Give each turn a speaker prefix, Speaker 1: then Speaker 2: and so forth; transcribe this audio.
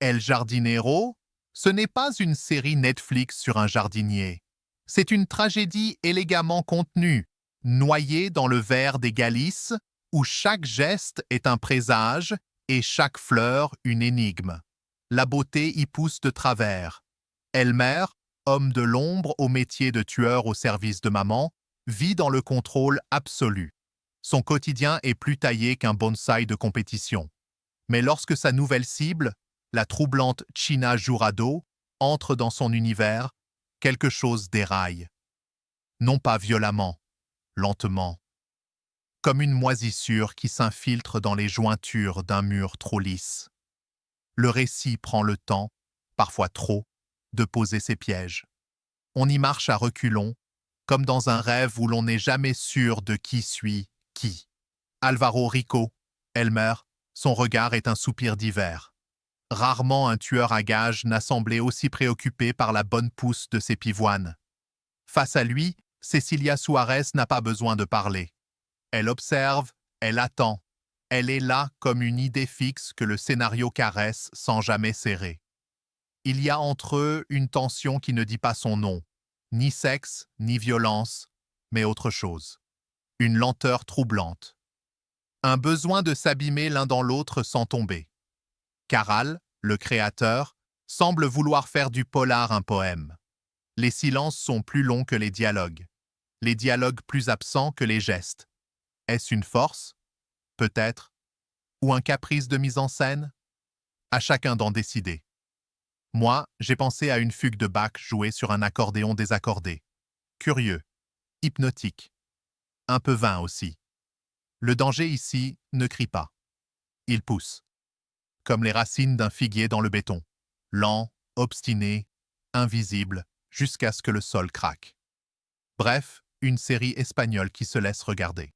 Speaker 1: El Jardinero, ce n'est pas une série Netflix sur un jardinier. C'est une tragédie élégamment contenue, noyée dans le vert des Galices, où chaque geste est un présage et chaque fleur une énigme. La beauté y pousse de travers. Elmer, homme de l'ombre au métier de tueur au service de maman, vit dans le contrôle absolu. Son quotidien est plus taillé qu'un bonsaï de compétition. Mais lorsque sa nouvelle cible, la troublante China Jurado, entre dans son univers, quelque chose déraille. Non pas violemment, lentement. Comme une moisissure qui s'infiltre dans les jointures d'un mur trop lisse. Le récit prend le temps, parfois trop, de poser ses pièges. On y marche à reculons, comme dans un rêve où l'on n'est jamais sûr de qui suit qui. Alvaro Rico, Elmer, son regard est un soupir d'hiver. Rarement un tueur à gages n'a semblé aussi préoccupé par la bonne pousse de ses pivoines. Face à lui, Cecilia Suarez n'a pas besoin de parler. Elle observe, elle attend. Elle est là comme une idée fixe que le scénario caresse sans jamais serrer. Il y a entre eux une tension qui ne dit pas son nom. Ni sexe, ni violence, mais autre chose. Une lenteur troublante. Un besoin de s'abîmer l'un dans l'autre sans tomber. Caral, le créateur, semble vouloir faire du polar un poème. Les silences sont plus longs que les dialogues plus absents que les gestes. Est-ce une force? Peut-être. Ou un caprice de mise en scène? À chacun d'en décider. Moi, j'ai pensé à une fugue de Bach jouée sur un accordéon désaccordé. Curieux, hypnotique, un peu vain aussi. Le danger ici ne crie pas. Il pousse. Comme les racines d'un figuier dans le béton. Lent, obstiné, invisible, jusqu'à ce que le sol craque. Bref, une série espagnole qui se laisse regarder.